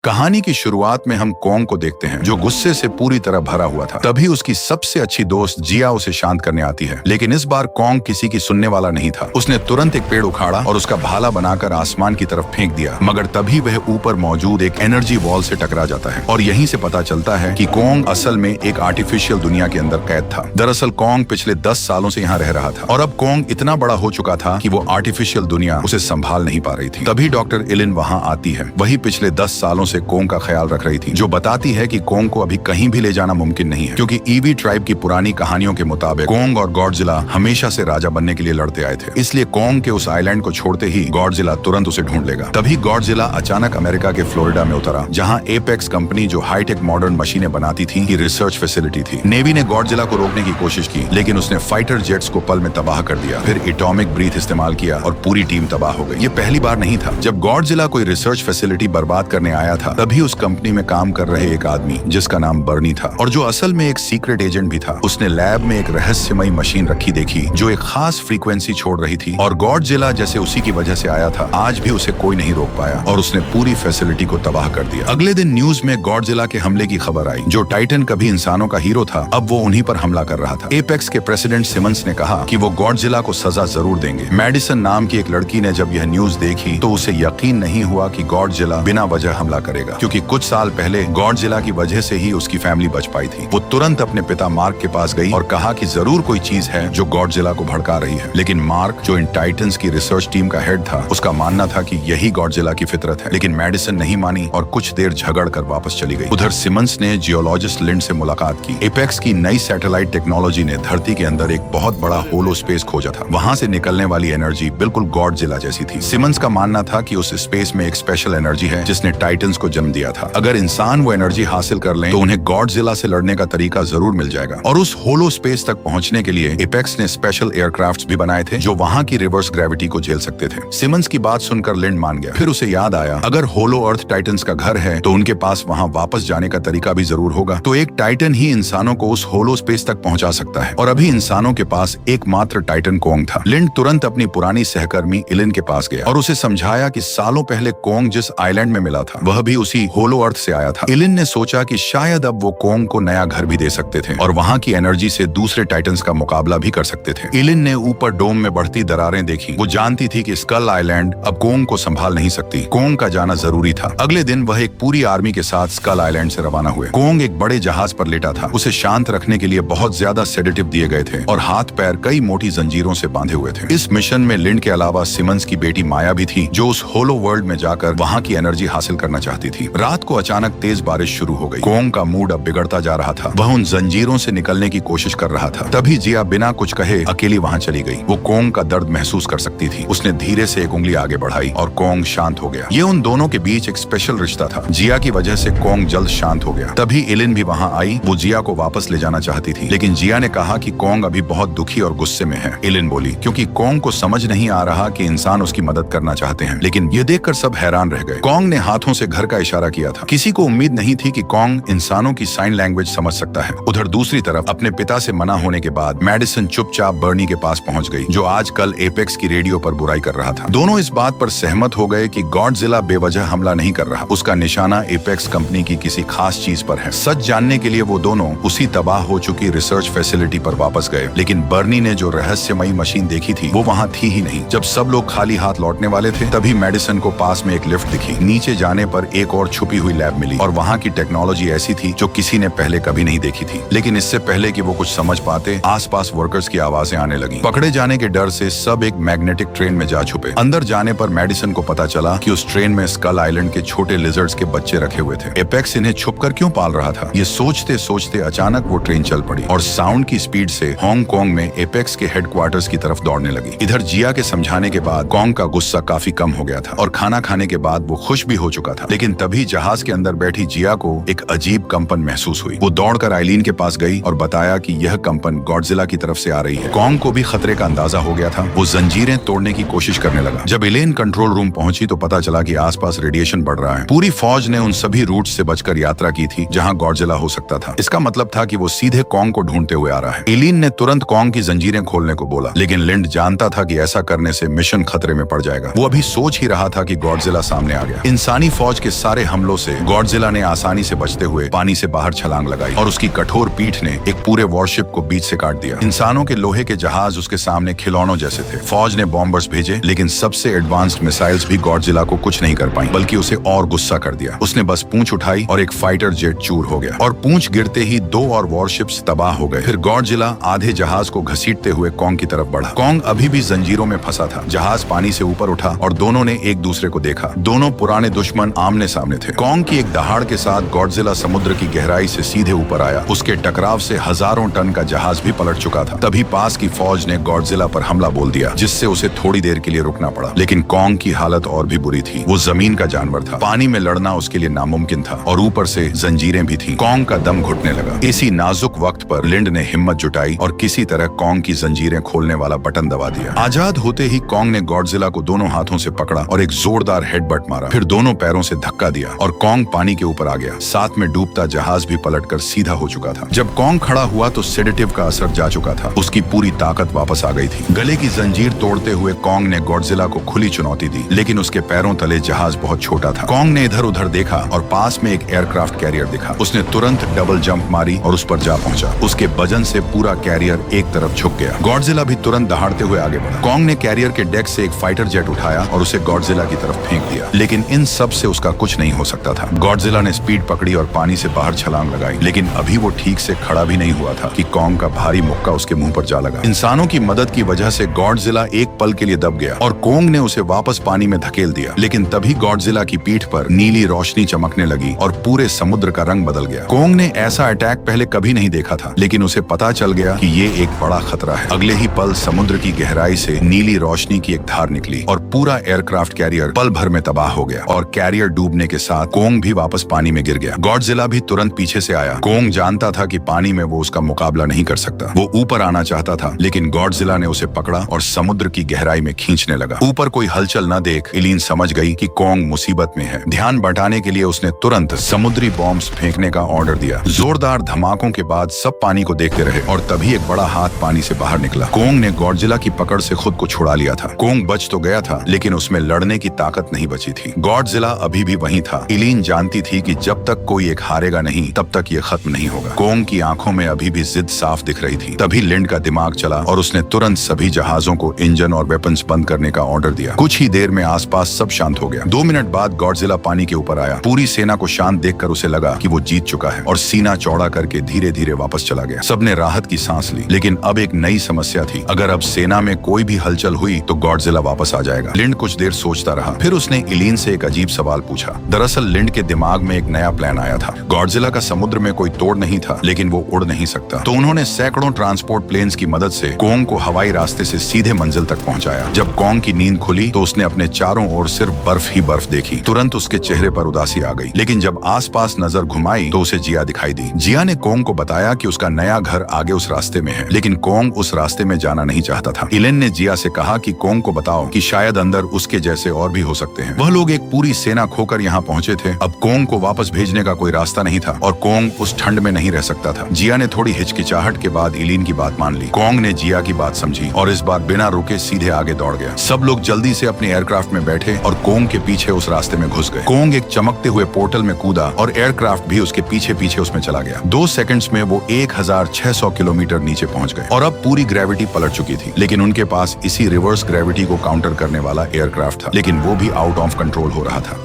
कहानी की शुरुआत में हम कोंग को देखते हैं जो गुस्से से पूरी तरह भरा हुआ था। तभी उसकी सबसे अच्छी दोस्त जिया उसे शांत करने आती है, लेकिन इस बार कोंग किसी की सुनने वाला नहीं था। उसने तुरंत एक पेड़ उखाड़ा और उसका भाला बनाकर आसमान की तरफ फेंक दिया, मगर तभी वह ऊपर मौजूद एक एनर्जी वॉल से टकरा जाता है और यहीं से पता चलता है कि कोंग असल में एक आर्टिफिशियल दुनिया के अंदर कैद था। दरअसल कोंग पिछले 10 सालों से यहाँ रह रहा था और अब कोंग इतना बड़ा हो चुका था कि वो आर्टिफिशियल दुनिया उसे संभाल नहीं पा रही थी। तभी डॉक्टर इलिन वहाँ आती है। वही पिछले 10 सालों से कोंग का ख्याल रख रही थी, जो बताती है कि कोंग को अभी कहीं भी ले जाना मुमकिन नहीं है, क्योंकि ईवी ट्राइब की पुरानी कहानियों के मुताबिक कोंग और गॉडजिला हमेशा से राजा बनने के लिए लड़ते आए थे। इसलिए कोंग के उस आइलैंड को छोड़ते ही गॉडजिला तुरंत उसे ढूंढ लेगा। तभी गॉडजिला अचानक अमेरिका के फ्लोरिडा में उतरा, जहाँ एपेक्स कंपनी जो हाईटेक मॉडर्न मशीनें बनाती थी की रिसर्च फैसिलिटी थी। नेवी ने गॉडजिला को रोकने की कोशिश की, लेकिन उसने फाइटर जेट्स को पल में तबाह कर दिया। फिर एटॉमिक ब्रीथ इस्तेमाल किया और पूरी टीम तबाह हो गई। ये पहली बार नहीं था जब गॉडजिला कोई रिसर्च फैसिलिटी बर्बाद करने आया था। तभी उस कंपनी में काम कर रहे एक आदमी जिसका नाम बर्नी था और जो असल में एक सीक्रेट एजेंट भी था, उसने लैब में एक रहस्यमयी मशीन रखी देखी जो एक खास फ्रीक्वेंसी छोड़ रही थी और गॉडजिला जैसे उसी की वजह से आया था, आज भी उसे कोई नहीं रोक पाया और उसने पूरी फैसिलिटी को तबाह कर दिया। अगले दिन न्यूज में गॉडजिला के हमले की खबर आई। जो टाइटन कभी इंसानों का हीरो था, अब वो उन्हीं पर हमला कर रहा था। एपेक्स के प्रेसिडेंट सिमंस ने कहा कि वो गॉडजिला को सजा जरूर देंगे। मैडिसन नाम की एक लड़की ने जब यह न्यूज देखी तो उसे यकीन नहीं हुआ कि गॉडजिला बिना वजह हमला करेगा, क्योंकि कुछ साल पहले गॉडजिला की वजह से ही उसकी फैमिली बच पाई थी। वो तुरंत अपने पिता मार्क के पास गई और कहा कि जरूर कोई चीज है जो गॉडजिला को भड़का रही है। लेकिन मार्क, जो इन टाइटन्स की रिसर्च टीम का हेड था, उसका मानना था कि यही गॉडजिला की फितरत है। लेकिन मैडिसन नहीं मानी और कुछ देर झगड़ कर वापस चली गई। उधर सिमंस ने जियोलॉजिस्ट लिंड से मुलाकात की। एपेक्स की नई सैटेलाइट टेक्नोलॉजी ने धरती के अंदर एक बहुत बड़ा होलो स्पेस खोजा था। वहां से निकलने वाली एनर्जी बिल्कुल गॉडजिला जैसी थी। सिमंस का मानना था कि उस स्पेस में एक स्पेशल एनर्जी है जिसने टाइटन्स को जन्म दिया था। अगर इंसान वो एनर्जी हासिल कर लें तो उन्हें गॉडजिला से लड़ने का तरीका जरूर मिल जाएगा। और उस होलो स्पेस तक पहुंचने के लिए एपेक्स ने स्पेशल एयरक्राफ्ट्स भी बनाए थे जो वहां की रिवर्स ग्रेविटी को झेल सकते थे। सिमंस की बात सुनकर लिंड मान गया। फिर उसे याद आया, अगर होलो अर्थ टाइटन्स का घर है तो उनके पास वहां वापस जाने का तरीका भी जरूर होगा। तो एक टाइटन ही इंसानों को उस होलो स्पेस तक पहुंचा सकता है और अभी इंसानों के पास एकमात्र टाइटन कोंग था। लिंड तुरंत अपनी पुरानी सहकर्मी इलिन के पास गया और उसे समझाया कि सालों पहले कोंग जिस आइलैंड में मिला था वह भी उसी होलो अर्थ से आया था। इलिन ने सोचा कि शायद अब वो कोंग को नया घर भी दे सकते थे और वहां की एनर्जी से दूसरे टाइटन्स का मुकाबला भी कर सकते थे। इलिन ने ऊपर डोम में बढ़ती दरारें देखी। वो जानती थी कि स्कल आइलैंड अब कोंग को संभाल नहीं सकती। कोंग का जाना जरूरी था। अगले दिन वह एक पूरी आर्मी के साथ स्कल आइलैंड से रवाना हुए। कोंग एक बड़े जहाज पर लेटा था। उसे शांत रखने के लिए बहुत ज्यादा सेडेटिव दिए गए थे और हाथ पैर कई मोटी जंजीरों से बांधे हुए थे। इस मिशन में लिंड के अलावा सिमंस की बेटी माया भी थी, जो उस होलो वर्ल्ड में जाकर वहां की एनर्जी हासिल करना चाहती थी। रात को अचानक तेज बारिश शुरू हो गई। कोंग का मूड अब बिगड़ता जा रहा था। वह उन जंजीरों से निकलने की कोशिश कर रहा था। तभी जिया बिना कुछ कहे अकेली वहां चली गई। वो कोंग का दर्द महसूस कर सकती थी। उसने धीरे से एक उंगली आगे बढ़ाई और कोंग शांत हो गया। ये उन दोनों के बीच एक स्पेशल रिश्ता था। जिया की वजह से कोंग जल्द शांत हो गया। तभी इलिन भी वहां आई। वो जिया को वापस ले जाना चाहती थी, लेकिन जिया ने कहा कि कोंग अभी बहुत दुखी और गुस्से में है। इलिन बोली, क्योंकि कोंग को समझ नहीं आ रहा कि इंसान उसकी मदद करना चाहते हैं। लेकिन ये देखकर सब हैरान रह गए। कोंग ने हाथों से घर का इशारा किया था। किसी को उम्मीद नहीं थी कि कोंग इंसानों की साइन लैंग्वेज समझ सकता है। उधर दूसरी तरफ अपने पिता से मना होने के बाद मैडिसन चुपचाप बर्नी के पास पहुंच गई, जो आजकल एपेक्स की रेडियो पर बुराई कर रहा था। दोनों इस बात पर सहमत हो गए कि गॉडजिला बेवजह हमला नहीं कर रहा। उसका निशाना एपेक्स कंपनी की किसी खास चीज पर है। सच जानने के लिए वो दोनों उसी तबाह हो चुकी रिसर्च फैसिलिटी पर वापस गए, लेकिन बर्नी ने जो रहस्यमयी मशीन देखी थी वो वहां थी ही नहीं। जब सब लोग खाली हाथ लौटने वाले थे, तभी मैडिसन को पास में एक लिफ्ट दिखी। नीचे जाने पर एक और छुपी हुई लैब मिली और वहां की टेक्नोलॉजी ऐसी थी जो किसी ने पहले कभी नहीं देखी थी। लेकिन इससे पहले कि वो कुछ समझ पाते, आसपास वर्कर्स की आवाजें आने लगी। पकड़े जाने के डर से सब एक मैग्नेटिक ट्रेन में जा छुपे। अंदर जाने पर मैडिसन को पता चला कि उस ट्रेन में स्कल आइलैंड के छोटे लिजर्ड्स के बच्चे रखे हुए थे। एपेक्स इन्हें छुपकर क्यों पाल रहा था, ये सोचते सोचते अचानक वो ट्रेन चल पड़ी और साउंड की स्पीड से हांगकांग में एपेक्स के हेडक्वार्टर्स की तरफ दौड़ने लगी। इधर जिया के समझाने के बाद कोंग का गुस्सा काफी कम हो गया था और खाना खाने के बाद वो खुश भी हो चुका था। लेकिन तभी जहाज के अंदर बैठी जिया को एक अजीब कंपन महसूस हुई। वो दौड़कर आइलीन के पास गई और बताया कि यह कंपन गॉडजिला की तरफ से आ रही है। कोंग को भी खतरे का अंदाजा हो गया था। वो जंजीरें तोड़ने की कोशिश करने लगा। जब इलेन कंट्रोल रूम पहुंची तो पता चला कि आसपास रेडिएशन बढ़ रहा है। पूरी फौज ने उन सभी रूट से बचकर यात्रा की थी जहां गॉडजिला हो सकता था। इसका मतलब था कि वो सीधे कोंग को ढूंढते हुए आ रहा है। इलीन ने तुरंत कोंग की जंजीरें खोलने को बोला, लेकिन लिंड जानता था कि ऐसा करने से मिशन खतरे में पड़ जाएगा। वो अभी सोच ही रहा था कि गॉडजिला सामने आ गया। इंसानी फौज के सारे हमलों से गॉडजिला ने आसानी से बचते हुए पानी से बाहर छलांग लगाई और उसकी कठोर पीठ ने एक पूरे वॉरशिप को बीच से काट दिया। इंसानों के लोहे के जहाज उसके सामने खिलौनों जैसे थे। फौज ने बॉम्बर्स भेजे, लेकिन सबसे एडवांस्ड मिसाइल्स भी गॉडजिला को कुछ नहीं कर पाई, बल्कि उसे और गुस्सा कर दिया। उसने बस पूंछ उठाई और एक फाइटर जेट चूर हो गया और पूंछ गिरते ही 2 और वॉरशिप्स तबाह हो गए। फिर गॉडजिला आधे जहाज को घसीटते हुए कॉन्ग की तरफ बढ़ा। कॉन्ग अभी भी जंजीरों में फंसा था। जहाज पानी से ऊपर उठा और दोनों ने एक दूसरे को देखा। दोनों पुराने दुश्मन आमने सामने थे। कॉन्ग की एक दहाड़ के साथ गॉडजिला समुद्र की गहराई से सीधे ऊपर आया। उसके टकराव से हजारों टन का जहाज भी पलट चुका था। तभी पास की फौज ने गॉडजिला पर हमला बोल दिया, जिससे उसे थोड़ी देर के लिए रुकना पड़ा। लेकिन कॉन्ग की हालत और भी बुरी थी। वो जमीन का जानवर था। पानी में लड़ना उसके लिए नामुमकिन था और ऊपर से जंजीरें भी थीं। कॉन्ग का दम घुटने लगा। इसी नाजुक वक्त पर लिंड ने हिम्मत जुटाई और किसी तरह कॉन्ग की जंजीरें खोलने वाला बटन दबा दिया। आजाद होते ही कॉन्ग ने गॉडजिला को दोनों हाथों से पकड़ा और एक जोरदार हेडबट मारा। फिर दोनों पैरों से धक्का दिया और कॉन्ग पानी के ऊपर आ गया। साथ में डूबता जहाज भी पलटकर सीधा हो चुका था। जब कॉन्ग खड़ा हुआ तो सेडेटिव का असर जा चुका था। उसकी पूरी ताकत वापस आ गई थी। गले की जंजीर तोड़ते हुए कॉन्ग ने गॉडजिला को खुली चुनौती दी, लेकिन उसके पैरों तले जहाज बहुत छोटा था। कॉन्ग ने इधर उधर देखा और पास में एक एयरक्राफ्ट कैरियर दिखा। उसने तुरंत डबल जंप मारी और उस पर जा पहुंचा। उसके वजन से पूरा कैरियर एक तरफ झुक गया। गॉडजिला भी तुरंत दहाड़ते हुए आगे बढ़ा। कॉन्ग ने कैरियर के डेक से एक फाइटर जेट उठाया और उसे गॉडजिला की तरफ फेंक दिया, लेकिन इन सब से उसका कुछ नहीं हो सकता था। गॉडजिला ने स्पीड पकड़ी और पानी से बाहर छलांग लगाई, लेकिन अभी वो ठीक से खड़ा भी नहीं हुआ था कि कॉन्ग का भारी मुक्का उसके मुंह पर जा लगा। इंसानों की मदद की वजह से गॉडजिला एक पल के लिए दब गया और कॉन्ग ने उसे वापस पानी में धकेल दिया। लेकिन तभी गॉडजिला की पीठ पर नीली रोशनी चमकने लगी और पूरे समुद्र का रंग बदल गया। कॉन्ग ने ऐसा अटैक पहले कभी नहीं देखा था, लेकिन उसे पता चल गया कि ये एक बड़ा खतरा है। अगले ही पल समुद्र की गहराई से नीली रोशनी की एक धार निकली और पूरा एयरक्राफ्ट कैरियर पल भर में तबाह हो गया और कैरियर डूबने के साथ कॉन्ग भी वापस पानी में गिर गया। गॉडजिला भी तुरंत पीछे से आया। कॉन्ग जानता था कि पानी में वो उसका मुकाबला नहीं कर सकता। वो ऊपर आना चाहता था, लेकिन गॉडजिला ने उसे पकड़ा और समुद्र की गहराई में खींचने लगा। ऊपर कोई हलचल न देख इलीन समझ गई कि कॉन्ग मुसीबत में है। ध्यान बटाने के लिए उसने तुरंत समुद्री बॉम्ब्स फेंकने का ऑर्डर दिया। जोरदार धमाकों के बाद सब पानी को देखते रहे और तभी एक बड़ा हाथ पानी से बाहर निकला। कॉन्ग ने गॉडजिला की पकड़ से खुद को छुड़ा लिया था। कॉन्ग बच तो गया था, लेकिन उसमें लड़ने की ताकत नहीं बची थी। गॉडजिला अभी भी वहीं था। इलीन जानती थी कि जब तक कोई एक हारेगा नहीं, तब तक ये खत्म नहीं होगा। कॉन्ग की आंखों में अभी भी जिद साफ दिख रही थी। तभी लिंड का दिमाग चला और उसने तुरंत सभी जहाजों को इंजन और वेपन्स बंद करने का ऑर्डर दिया। कुछ ही देर में आसपास सब शांत हो गया। 2 मिनट बाद गॉडजिला पानी के ऊपर आया। पूरी सेना को शांत देखकर उसे लगा कि वो जीत चुका है और सीना चौड़ा करके धीरे धीरे वापस चला गया। सबने राहत की सांस ली, लेकिन अब एक नई समस्या थी। अगर अब सेना में कोई भी हलचल हुई तो गॉडजिला वापस आ जाएगा। लिंड कुछ देर सोचता रहा। फिर उसने इलीन से एक अजीब सवाल पूछा। दरअसल लिंड के दिमाग में एक नया प्लान आया था। गॉडजिला का समुद्र में कोई तोड़ नहीं था, लेकिन वो उड़ नहीं सकता। तो उन्होंने सैकड़ों ट्रांसपोर्ट प्लेन्स की मदद से कॉन्ग को हवाई रास्ते से सीधे मंजिल तक पहुंचाया। जब कॉन्ग की नींद खुली तो उसने अपने चारों ओर सिर्फ बर्फ ही बर्फ देखी। तुरंत उसके चेहरे पर उदासी आ गई, लेकिन जब आसपास नजर घुमाई तो उसे जिया दिखाई दी। जिया ने कॉन्ग को बताया कि उसका नया घर आगे उस रास्ते में है, लेकिन कॉन्ग उस रास्ते में जाना नहीं चाहता था। इलेन ने जिया से कहा कि कॉन्ग को बताओ कि शायद अंदर उसके जैसे और भी हो सकते हैं। वह लोग एक पूरी सेना खोकर यहाँ पहुंचे थे। अब कॉन्ग को वापस भेजने का कोई रास्ता नहीं था और कॉन्ग उस ठंड में नहीं रह सकता था। जिया ने थोड़ी हिचकिचाहट के बाद इलीन की बात मान ली। कॉन्ग ने जिया की बात समझी और इस बार बिना रुके सीधे आगे दौड़ गया। सब लोग जल्दी से अपने एयरक्राफ्ट में बैठे और कॉन्ग के पीछे उस रास्ते में घुस गए। कॉन्ग एक चमकते हुए पोर्टल में कूदा और एयरक्राफ्ट भी उसके पीछे पीछे उसमें चला गया। 2 सेकंड्स में वो 1600 किलोमीटर नीचे पहुंच गए और अब पूरी ग्रेविटी पलट चुकी थी। लेकिन उनके पास इसी रिवर्स ग्रेविटी को काउंटर करने वाला एयरक्राफ्ट था, लेकिन वो भी आउट ऑफ कंट्रोल हो रहा था।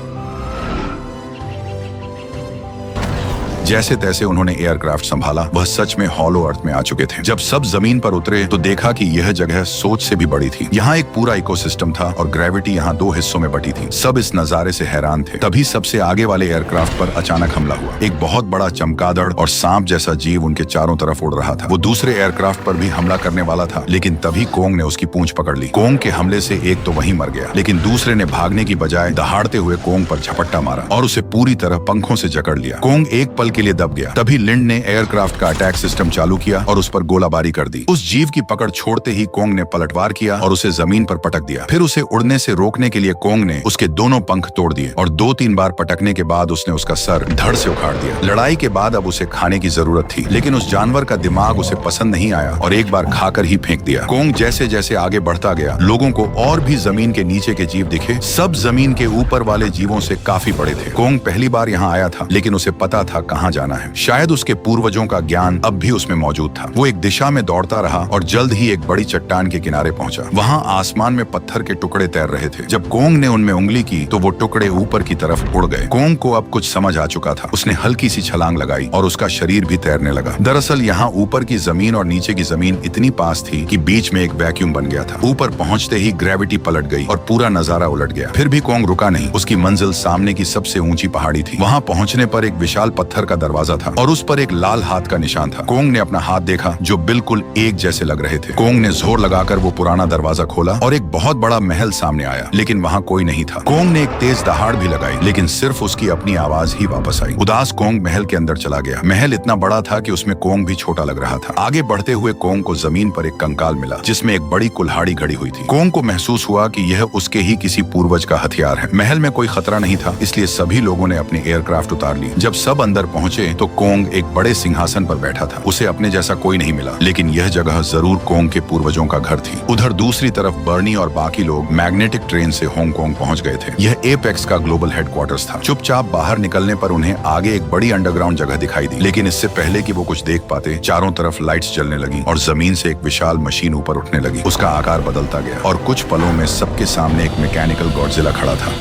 जैसे तैसे उन्होंने एयरक्राफ्ट संभाला। वह सच में हॉलो अर्थ में आ चुके थे। जब सब जमीन पर उतरे तो देखा कि यह जगह सोच से भी बड़ी थी। यहाँ एक पूरा इकोसिस्टम था और ग्रेविटी यहाँ 2 हिस्सों में बटी थी। सब इस नजारे से हैरान थे। तभी सबसे आगे वाले एयरक्राफ्ट पर अचानक हमला हुआ। एक बहुत बड़ा चमगादड़ और सांप जैसा जीव उनके चारों तरफ उड़ रहा था। वो दूसरे एयरक्राफ्ट पर भी हमला करने वाला था, लेकिन तभी कॉन्ग ने उसकी पूंछ पकड़ ली। कॉन्ग के हमले से एक तो वहीं मर गया, लेकिन दूसरे ने भागने की बजाय दहाड़ते हुए कॉन्ग पर झपट्टा मारा और उसे पूरी तरह पंखों से जकड़ लिया। कॉन्ग एक पल के लिए दब गया। तभी लिंड ने एयरक्राफ्ट का अटैक सिस्टम चालू किया और उस पर गोलाबारी कर दी। उस जीव की पकड़ छोड़ते ही कोंग ने पलटवार किया और उसे जमीन पर पटक दिया। फिर उसे उड़ने से रोकने के लिए कोंग ने उसके दोनों पंख तोड़ दिए और 2-3 बार पटकने के बाद उसने उसका सर धड़ से उखाड़ दिया। लड़ाई के बाद अब उसे खाने की जरूरत थी, लेकिन उस जानवर का दिमाग उसे पसंद नहीं आया और एक बार खाकर ही फेंक दिया। कोंग जैसे जैसे आगे बढ़ता गया, लोगों को और भी जमीन के नीचे के जीव दिखे। सब जमीन के ऊपर वाले जीवों से काफी बड़े थे। कोंग पहली बार यहाँ आया था, लेकिन उसे पता था कहाँ जाना है। शायद उसके पूर्वजों का ज्ञान अब भी उसमें मौजूद था। वो एक दिशा में दौड़ता रहा और जल्द ही एक बड़ी चट्टान के किनारे पहुंचा। वहाँ आसमान में पत्थर के टुकड़े तैर रहे थे। जब कोंग ने उनमें उंगली की तो वो टुकड़े ऊपर की तरफ उड़ गए। कोंग को अब कुछ समझ आ चुका था। उसने हल्की सी छलांग लगाई और उसका शरीर भी तैरने लगा। दरअसल यहाँ ऊपर की जमीन और नीचे की जमीन इतनी पास थी कि बीच में एक वैक्यूम बन गया था। ऊपर पहुंचते ही ग्रेविटी पलट गई और पूरा नजारा उलट गया। फिर भी कोंग रुका नहीं। उसकी मंजिल सामने की सबसे ऊंची पहाड़ी थी। वहाँ पहुंचने पर एक विशाल पत्थर का दरवाजा था और उस पर एक लाल हाथ का निशान था। कोंग ने अपना हाथ देखा जो बिल्कुल एक जैसे लग रहे थे। कोंग ने जोर लगाकर वो पुराना दरवाजा खोला और एक बहुत बड़ा महल सामने आया, लेकिन वहाँ कोई नहीं था। कोंग ने एक तेज दहाड़ भी लगाई, लेकिन सिर्फ उसकी अपनी आवाज ही वापस आई। उदास कोंग महल के अंदर चला गया। महल इतना बड़ा था कि उसमें कोंग भी छोटा लग रहा था। आगे बढ़ते हुए कोंग को जमीन पर एक कंकाल मिला जिसमें एक बड़ी कुल्हाड़ी खड़ी हुई थी। कोंग को महसूस हुआ कि यह उसके ही किसी पूर्वज का हथियार है। महल में कोई खतरा नहीं था, इसलिए सभी लोगों ने अपनी एयरक्राफ्ट उतार ली। जब सब अंदर पहुंचे तो कोंग एक बड़े सिंहासन पर बैठा था। उसे अपने जैसा कोई नहीं मिला, लेकिन यह जगह जरूर कोंग के पूर्वजों का घर थी। उधर दूसरी तरफ बर्नी और बाकी लोग मैग्नेटिक ट्रेन से हांगकांग पहुंच गए थे। यह एपेक्स का ग्लोबल हेडक्वार्टर्स था। चुपचाप बाहर निकलने पर उन्हें आगे एक बड़ी अंडरग्राउंड जगह दिखाई दी, लेकिन इससे पहले कि वो कुछ देख पाते, चारों तरफ लाइट्स जलने लगी और जमीन से एक विशाल मशीन ऊपर उठने लगी। उसका आकार बदलता गया और कुछ पलों में सबके सामने एक मैकेनिकल गॉडजिला खड़ा था।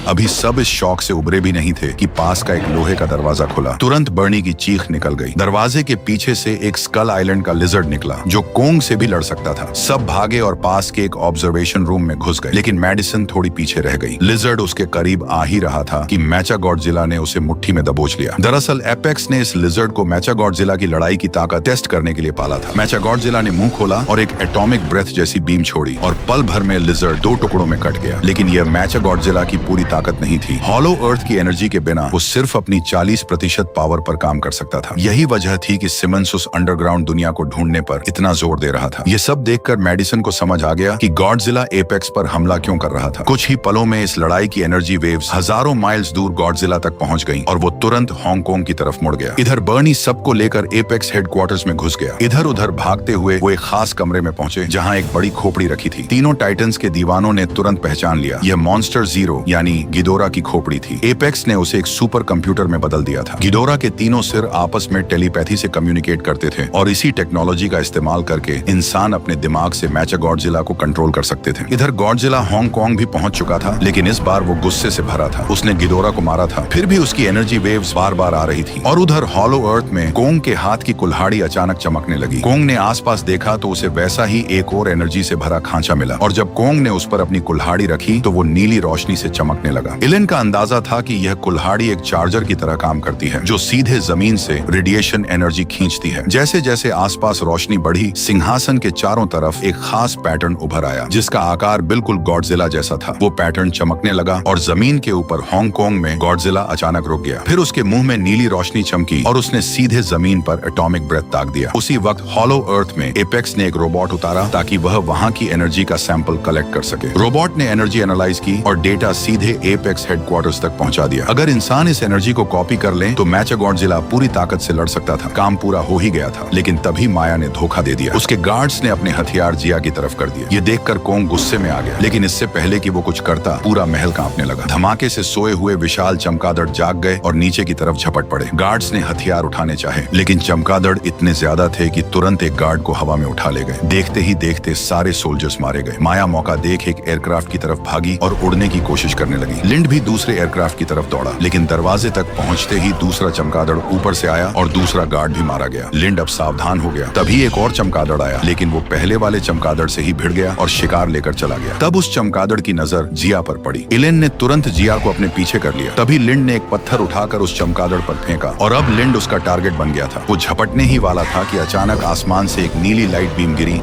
अभी सब इस शौक से उबरे भी नहीं थे कि पास का एक लोहे का दरवाजा खुला। तुरंत बर्नी की चीख निकल गई। दरवाजे के पीछे से एक स्कल आइलैंड का लिजर्ड निकला जो कोंग से भी लड़ सकता था। सब भागे और पास के एक ऑब्जर्वेशन रूम में घुस गए, लेकिन मेडिसन थोड़ी पीछे रह गई। लिजर्ड उसके करीब आ ही रहा था कि मैचा गॉडजिला ने उसे मुट्ठी में दबोच लिया। दरअसल एपेक्स ने इस लिजर्ड को मैचा गॉडजिला की लड़ाई की ताकत टेस्ट करने के लिए पाला था। मैचा गॉडजिला ने मुंह खोला और एक एटॉमिक ब्रेथ जैसी बीम छोड़ी और पल भर में लिजर्ड 2 टुकड़ों में कट गया। लेकिन यह मैचा गॉडजिला की पूरी ताकत नहीं थी। हॉलो अर्थ की एनर्जी के बिना वो सिर्फ अपनी 40% पावर पर काम कर सकता था। यही वजह थी कि सिमंस उस अंडरग्राउंड दुनिया को ढूंढने पर इतना जोर दे रहा था। ये सब देखकर मेडिसन को समझ आ गया कि गॉडजिला एपेक्स पर हमला क्यों कर रहा था। कुछ ही पलों में इस लड़ाई की एनर्जी वेव्स हजारों माइल्स दूर गॉडजिला तक पहुंच गईं और वो तुरंत हांगकांग की तरफ मुड़ गया। इधर बर्नी सबको लेकर एपेक्स हेडक्वार्टर्स में घुस गया। इधर उधर भागते हुए वो एक खास कमरे में पहुंचे जहां एक बड़ी खोपड़ी रखी थी। तीनों टाइटन्स के दीवानों ने तुरंत पहचान लिया, यह मॉन्स्टर जीरो यानी गिडोरा की खोपड़ी थी। एपेक्स ने उसे एक सुपर कंप्यूटर में बदल दिया था। गिडोरा के तीनों सिर आपस में टेलीपैथी से कम्युनिकेट करते थे और इसी टेक्नोलॉजी का इस्तेमाल करके इंसान अपने दिमाग से मैचा गॉडजिला को कंट्रोल कर सकते थे। इधर गॉडजिला हांगकांग भी पहुंच चुका था, लेकिन इस बार वो गुस्से से भरा था। उसने गिडोरा को मारा था, फिर भी उसकी एनर्जी वेव्स बार बार आ रही थी। और उधर हॉलो अर्थ में कोंग के हाथ की कुल्हाड़ी अचानक चमकने लगी। कोंग ने आसपास देखा तो उसे वैसा ही एक और एनर्जी से भरा खांचा मिला और जब कोंग ने उस पर अपनी कुल्हाड़ी रखी तो वो नीली रोशनी से चमकने लगा। इलेन का अंदाजा था कि यह कुल्हाड़ी एक चार्जर की तरह काम करती है जो सीधे जमीन से रेडिएशन एनर्जी खींचती है। जैसे जैसे आसपास रोशनी बढ़ी, सिंहासन के चारों तरफ एक खास पैटर्न उभर आया जिसका आकार बिल्कुल गॉडजिला जैसा था। वो पैटर्न चमकने लगा और जमीन के ऊपर हांगकांग में गॉडजिला अचानक रुक गया। फिर उसके मुंह में नीली रोशनी चमकी और उसने सीधे जमीन पर एटॉमिक ब्रेथ ताक दिया। उसी वक्त हॉलो अर्थ में एपेक्स ने एक रोबोट उतारा ताकि वह वहां की एनर्जी का सैंपल कलेक्ट कर सके। रोबोट ने एनर्जी एनालाइज की और डेटा सीधे एपेक्स हेडक्वार्टर्स तक पहुंचा दिया। अगर इंसान इस एनर्जी को कॉपी कर ले तो मैचा गॉडजिला पूरी ताकत से लड़ सकता था। काम पूरा हो ही गया था, लेकिन तभी माया ने धोखा दे दिया। उसके गार्ड्स ने अपने हथियार जिया की तरफ कर दिए। ये देखकर कोंग गुस्से में आ गया, लेकिन इससे पहले कि वो कुछ करता पूरा महल कांपने लगा। धमाके से सोए हुए विशाल चमगादड़ जाग गए और नीचे की तरफ झपट पड़े। गार्ड्स ने हथियार उठाने चाहे, लेकिन चमगादड़ इतने ज्यादा थे कि तुरंत एक गार्ड को हवा में उठा ले गए। देखते ही देखते सारे सोल्जर्स मारे गए। माया मौका देख एक एयरक्राफ्ट की तरफ भागी और उड़ने की कोशिश करने लगी। लिंड भी दूसरे एयरक्राफ्ट की तरफ दौड़ा, लेकिन दरवाजे तक पहुंचते ही दूसरा चमगादड़ ऊपर से आया और दूसरा गार्ड भी मारा गया। लिंड अब सावधान हो गया। तभी एक और चमगादड़ आया, लेकिन वो पहले वाले चमगादड़ से ही भिड़ गया और शिकार लेकर चला गया। तब उस चमगादड़ की नजर जिया पर पड़ी। इलेन ने तुरंत जिया को अपने पीछे कर लिया। तभी लिंड ने एक पत्थर उठाकर उस चमगादड़ पर फेंका और अब लिंड उसका टारगेट बन गया था। वो झपटने ही वाला था कि अचानक आसमान से एक नीली लाइट बीम गिरी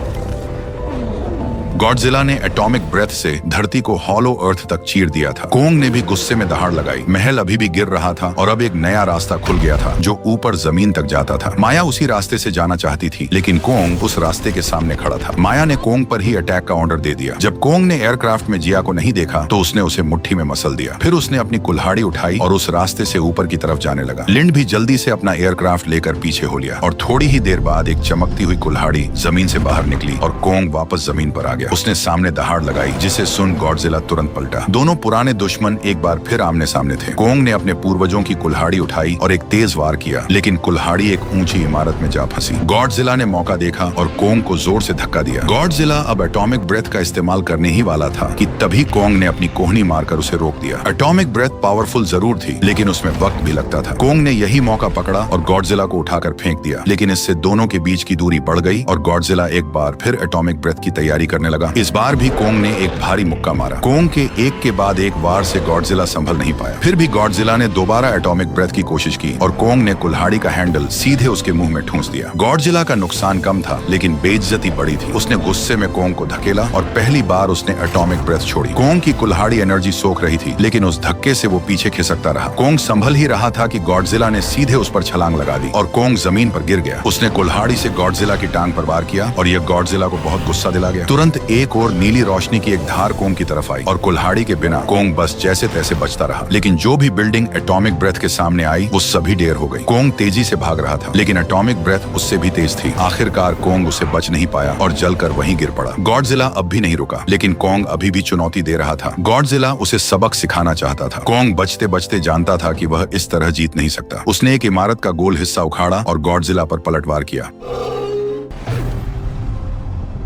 गॉडजिला ने एटॉमिक ब्रेथ से धरती को हॉलो अर्थ तक चीर दिया था। कोंग ने भी गुस्से में दहाड़ लगाई। महल अभी भी गिर रहा था और अब एक नया रास्ता खुल गया था जो ऊपर जमीन तक जाता था। माया उसी रास्ते से जाना चाहती थी, लेकिन कोंग उस रास्ते के सामने खड़ा था। माया ने कोंग पर ही अटैक का ऑर्डर दे दिया। जब कोंग ने एयरक्राफ्ट में जिया को नहीं देखा तो उसने उसे मुट्ठी में मसल दिया। फिर उसने अपनी कुल्हाड़ी उठाई और उस रास्ते से ऊपर की तरफ जाने लगा। लिंड भी जल्दी से अपना एयरक्राफ्ट लेकर पीछे हो लिया और थोड़ी ही देर बाद एक चमकती हुई कुल्हाड़ी जमीन से बाहर निकली और कोंग वापस जमीन पर आ गया। उसने सामने दहाड़ लगाई, जिसे सुन गॉडजिला तुरंत पलटा। दोनों पुराने दुश्मन एक बार फिर आमने सामने थे। कोंग ने अपने पूर्वजों की कुल्हाड़ी उठाई और एक तेज वार किया, लेकिन कुल्हाड़ी एक ऊंची इमारत में जा फंसी। गॉडजिला ने मौका देखा और कोंग को जोर से धक्का दिया। गॉडजिला अब एटॉमिक ब्रेथ का इस्तेमाल करने ही वाला था कि तभी कोंग ने अपनी कोहनी मारकर उसे रोक दिया। एटॉमिक ब्रेथ पावरफुल जरूर थी, लेकिन उसमें वक्त भी लगता था। कोंग ने यही मौका पकड़ा और गॉडजिला को उठाकर फेंक दिया, लेकिन इससे दोनों के बीच की दूरी बढ़ गई और गॉडजिला एक बार फिर एटॉमिक ब्रेथ की तैयारी करने लगा। इस बार भी कोंग ने एक भारी मुक्का मारा। कोंग के एक के बाद एक वार से गॉडजिला संभल नहीं पाया। फिर भी गॉडजिला ने दोबारा एटॉमिक ब्रेथ की कोशिश की और कोंग ने कुल्हाड़ी का हैंडल सीधे उसके मुंह में ठूंस दिया। गॉडजिला का नुकसान कम था, लेकिन बेइज्जती बड़ी थी। उसने गुस्से में कोंग को धकेला और पहली बार उसने एटॉमिक ब्रेथ छोड़ी। कोंग की कुल्हाड़ी एनर्जी सोख रही थी, लेकिन उस धक्के से वो पीछे खिसकता रहा। कोंग संभल ही रहा था कि गॉडजिला ने सीधे उस पर छलांग लगा दी और कोंग जमीन पर गिर गया। उसने कुल्हाड़ी से गॉडजिला की टांग पर वार किया और यह गॉडजिला को बहुत गुस्सा दिला गया। तुरंत एक और नीली रोशनी की एक धार कोंग की तरफ आई और कुल्हाड़ी के बिना कोंग बस जैसे तैसे बचता रहा। लेकिन जो भी बिल्डिंग एटॉमिक ब्रेथ के सामने आई वो सभी ढेर हो गई। कोंग तेजी से भाग रहा था, लेकिन एटॉमिक ब्रेथ उससे भी तेज थी। आखिरकार कोंग उसे बच नहीं पाया और जलकर वहीं गिर पड़ा। गॉडजिला अब भी नहीं रुका, लेकिन कोंग अभी भी चुनौती दे रहा था। गॉडजिला उसे सबक सिखाना चाहता था। कोंग बचते बचते जानता था कि वह इस तरह जीत नहीं सकता। उसने एक इमारत का गोल हिस्सा उखाड़ा और गॉडजिला पर पलटवार किया।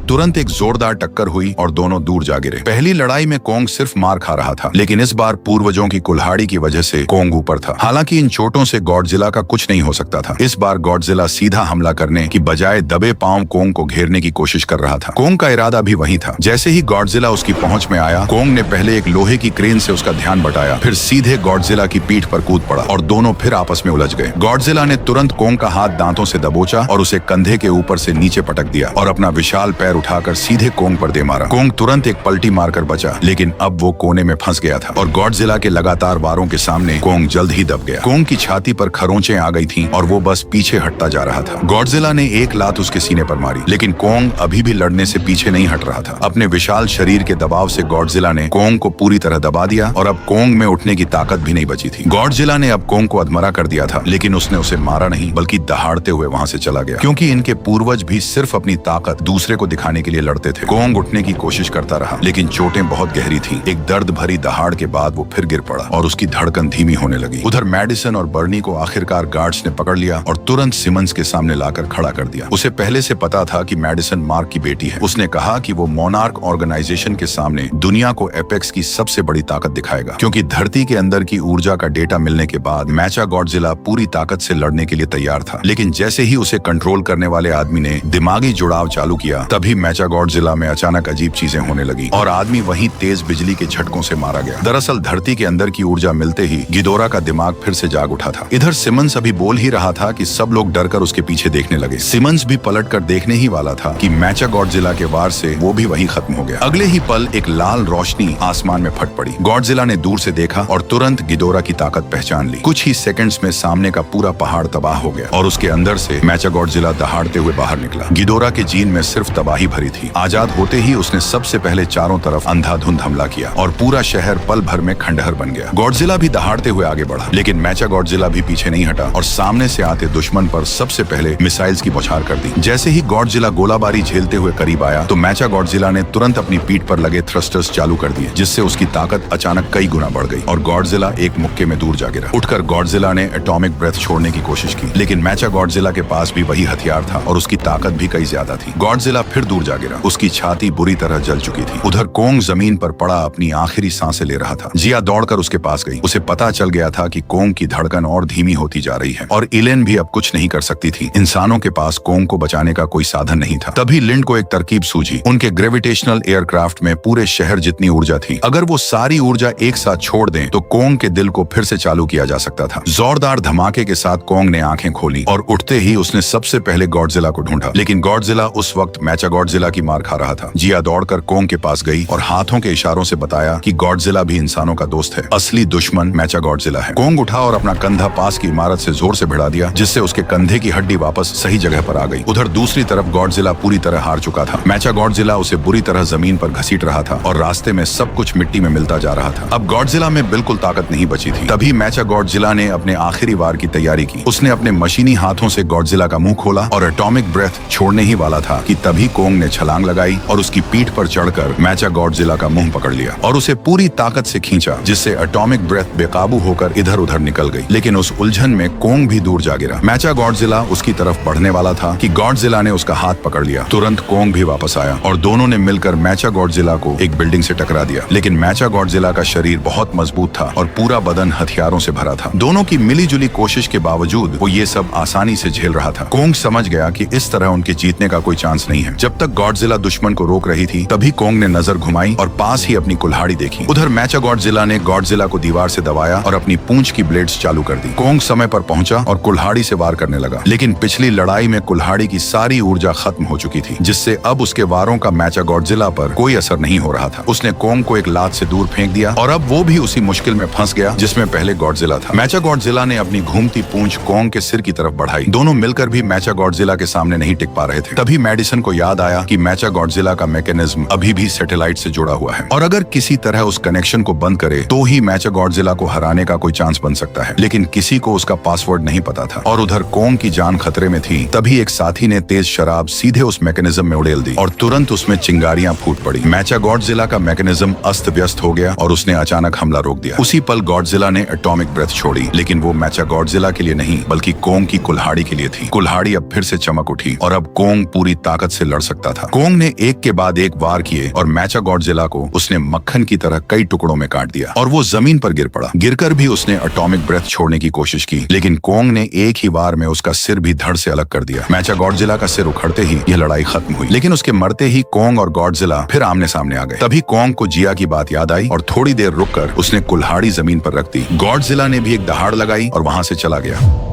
तुरंत एक जोरदार टक्कर हुई और दोनों दूर जा गिरे। पहली लड़ाई में कोंग सिर्फ मार खा रहा था, लेकिन इस बार पूर्वजों की कुल्हाड़ी की वजह से कोंग ऊपर था। हालांकि इन चोटों से गॉडजिला का कुछ नहीं हो सकता था। इस बार गॉडजिला सीधा हमला करने की बजाय दबे पांव कोंग को घेरने की कोशिश कर रहा था। कोंग का इरादा भी वही था। जैसे ही गॉडजिला उसकी पहुंच में आया, कोंग ने पहले एक लोहे की क्रेन से उसका ध्यान बटाया, फिर सीधे गॉडजिला की पीठ पर कूद पड़ा और दोनों फिर आपस में उलझ गए। गॉडजिला ने तुरंत कोंग का हाथ दांतों से दबोचा और उसे कंधे के ऊपर से नीचे पटक दिया और अपना विशाल पैर उठाकर सीधे कोंग पर दे मारा। कोंग तुरंत एक पलटी मारकर बचा, लेकिन अब वो कोने में फंस गया था और गॉडजिला के लगातार वारों के सामने कोंग जल्द ही दब गया। कोंग की छाती पर खरोंचें आ गई थीं और वो बस पीछे हटता जा रहा था। गॉडजिला ने एक लात उसके सीने पर मारी, लेकिन कोंग अभी भी लड़ने से पीछे नहीं हट रहा था। अपने विशाल शरीर के दबाव से गॉडजिला ने कोंग को पूरी तरह दबा दिया और अब कोंग में उठने की ताकत भी नहीं बची थी। गॉडजिला ने अब कोंग को अधमरा कर दिया था, लेकिन उसने उसे मारा नहीं, बल्कि दहाड़ते हुए वहां से चला गया, क्योंकि इनके पूर्वज भी सिर्फ अपनी ताकत दूसरे को दिखाने के लिए लड़ते थे। कोंग उठने की कोशिश करता रहा, लेकिन चोटें बहुत गहरी थीं। एक दर्द भरी दहाड़ के बाद वो फिर गिर पड़ा और उसकी धड़कन धीमी होने लगी। उधर मैडिसन और बर्नी को आखिरकार गार्ड्स ने पकड़ लिया और तुरंत सिमंस के सामने लाकर खड़ा कर दिया। उसे पहले से पता था कि मैडिसन मार्क की बेटी है। उसने कहा कि वो मोनार्क ऑर्गेनाइजेशन के सामने दुनिया को एपेक्स की सबसे बड़ी ताकत दिखाएगा, क्योंकि धरती के अंदर की ऊर्जा का डेटा मिलने के बाद मैचा गॉडजिला पूरी ताकत से लड़ने के लिए तैयार था। लेकिन जैसे ही उसे कंट्रोल करने वाले आदमी ने दिमागी जुड़ाव चालू किया, तभी मैचा गॉडजिला में अचानक अजीब चीजें होने लगी और आदमी वहीं तेज बिजली के झटकों से मारा गया। दरअसल धरती के अंदर की ऊर्जा मिलते ही गिदोरा का दिमाग फिर से जाग उठा था। इधर सिमंस अभी बोल ही रहा था कि सब लोग डरकर उसके पीछे देखने लगे। सिमंस भी पलटकर देखने ही वाला था कि मैचा गॉडजिला के वार से वो भी वहीं खत्म हो गया। अगले ही पल एक लाल रोशनी आसमान में फट पड़ी। गॉडजिला ने दूर से देखा और तुरंत गिदोरा की ताकत पहचान ली। कुछ ही सेकंड्स में सामने का पूरा पहाड़ तबाह हो गया और उसके अंदर से मैचा गॉडजिला दहाड़ते हुए बाहर निकला। गिदोरा के जीन में सिर्फ तबाही भरी थी। आजाद होते ही उसने सबसे पहले चारों तरफ अंधाधुंध हमला किया और पूरा शहर पल भर में खंडहर बन गया। गॉडजिला भी दहाड़ते हुए आगे बढ़ा, लेकिन मैचा गॉडजिला भी पीछे नहीं हटा और सामने से आते दुश्मन पर सबसे पहले मिसाइल्स की बौछार कर दी। जैसे ही गॉडजिला गोलाबारी झेलते हुए करीब आया, तो मैचा गॉडजिला ने तुरंत अपनी पीठ पर लगे थ्रस्टर्स चालू कर दिए, जिससे उसकी ताकत अचानक कई गुना बढ़ गई और गॉडजिला एक मुक्के में दूर जा गिरा। उठकर गॉडजिला ने एटॉमिक ब्रेथ छोड़ने की कोशिश की, लेकिन मैचा गॉडजिला के पास भी वही हथियार था और उसकी ताकत भी कई ज्यादा थी। गॉडजिला फिर दूर जा गिरा। उसकी छाती बुरी तरह जल चुकी थी। उधर कोंग जमीन पर पड़ा अपनी आखिरी सांसें ले रहा था। जिया दौड़कर उसके पास गई। उसे पता चल गया था कि कोंग की धड़कन और धीमी होती जा रही है और इलेन भी अब कुछ नहीं कर सकती थी। इंसानों के पास कोंग को बचाने का कोई साधन नहीं था। तभी लिंड को एक तरकीब सूझी। उनके ग्रेविटेशनल एयरक्राफ्ट में पूरे शहर जितनी ऊर्जा थी, अगर वो सारी ऊर्जा एक साथ छोड़ दें तो कोंग के दिल को फिर से चालू किया जा सकता था। जोरदार धमाके के साथ कोंग ने आंखें खोली और उठते ही उसने सबसे पहले गॉडजिला को ढूंढा, लेकिन गॉडजिला उस वक्त मैचा गॉडजिला की मार खा रहा था। जिया दौड़कर कोंग के पास गई और हाथों के इशारों से बताया कि गॉडजिला भी इंसानों का दोस्त है, असली दुश्मन मेचागॉडजिला है। कोंग उठा और अपना कंधा पास की इमारत से जोर से भिड़ा दिया, जिससे उसके कंधे की हड्डी वापस सही जगह पर आ गई। उधर दूसरी तरफ गॉडजिला पूरी तरह हार चुका था। मेचागॉडजिला उसे बुरी तरह जमीन पर घसीट रहा था और रास्ते में सब कुछ मिट्टी में मिलता जा रहा था। अब गॉडजिला में बिल्कुल ताकत नहीं बची थी। तभी मेचागॉडजिला ने अपने आखिरी वार की तैयारी की। उसने अपने मशीनी हाथों से गॉडजिला का मुंह खोला और एटॉमिक ब्रेथ छोड़ने ही वाला था कि तभी कोंग ने छलांग लगाई और उसकी पीठ पर चढ़कर मेचागॉडजिला का मुंह पकड़ लिया और उसे पूरी ताकत से खींचा, जिससे एटॉमिक ब्रेथ बेकाबू होकर इधर उधर निकल गई। लेकिन उस उलझन में कोंग भी दूर जा गिरा। मेचागॉडजिला उसकी तरफ बढ़ने वाला था कि गॉडजिला ने उसका हाथ पकड़ लिया। तुरंत कोंग भी वापस आया और दोनों ने मिलकर मेचागॉडजिला को एक बिल्डिंग से टकरा दिया। लेकिन मेचागॉडजिला का शरीर बहुत मजबूत था और पूरा बदन हथियारों से भरा था। दोनों की मिलीजुली कोशिश के बावजूद वो ये सब आसानी से झेल रहा था। कोंग समझ गया कि इस तरह उनके जीतने का कोई चांस नहीं है। जब तक गॉडजिला दुश्मन को रोक रही थी, तभी कोंग ने नजर घुमाई और पास ही अपनी कुल्हाड़ी देखी। उधर मेचागॉडजिला ने गॉडजिला को दीवार से दबाया और अपनी पूंछ की ब्लेड्स चालू कर दी। कोंग समय पर पहुंचा और कुल्हाड़ी से वार करने लगा, लेकिन पिछली लड़ाई में कुल्हाड़ी की सारी ऊर्जा खत्म हो चुकी थी, जिससे अब उसके वारों का मेचागॉडजिला पर कोई असर नहीं हो रहा था। उसने कोंग को एक लात से दूर फेंक दिया और अब वो भी उसी मुश्किल में फंस गया जिसमें पहले गॉडजिला था। मेचागॉडजिला ने अपनी घूमती पूंछ कोंग के सिर की तरफ बढ़ाई। दोनों मिलकर भी मेचागॉडजिला के सामने नहीं टिक पा रहे थे। तभी मेडिसन को याद आया कि मेचागॉडजिला का मैकेनिज्म अभी भी सैटेलाइट से जुड़ा हुआ है और अगर किसी तरह उस कनेक्शन को बंद करे तो ही मेचागॉडजिला को हराने का कोई चांस बन सकता है। लेकिन किसी को उसका पासवर्ड नहीं पता था और उधर कोंग की जान खतरे में थी। तभी एक साथी ने तेज शराब सीधे उस मैकेनिज्म में उड़ेल दी और तुरंत उसमें चिंगारियां फूट पड़ी। मेचागॉडजिला का मैकेनिज्म अस्त व्यस्त हो गया और उसने अचानक हमला रोक दिया। उसी पल गॉडजिला ने एटॉमिक ब्रेथ छोड़ी, लेकिन वो मेचागॉडजिला के लिए नहीं बल्कि कोंग की कुल्हाड़ी के लिए थी। कुल्हाड़ी अब फिर से चमक उठी और अब कोंग पूरी ताकत से लड़ सकता था। कोंग ने एक के बाद एक वार किए और मेचागॉडजिला को उसने मक्खन की तरह कई टुकड़ों में काट दिया और वो जमीन पर गिर पड़ा। गिरकर भी उसने एटॉमिक ब्रेथ छोड़ने की कोशिश की, लेकिन कोंग ने एक ही वार में उसका सिर भी धड़ से अलग कर दिया। मेचागॉडजिला का सिर उखड़ते ही यह लड़ाई खत्म हुई, लेकिन उसके मरते ही कोंग और गॉडजिला फिर आमने सामने आ गए। तभी कोंग को जिया की बात याद आई और थोड़ी देर रुककर उसने कुल्हाड़ी जमीन पर रख दी। गॉडजिला ने भी एक दहाड़ लगाई और वहां से चला गया।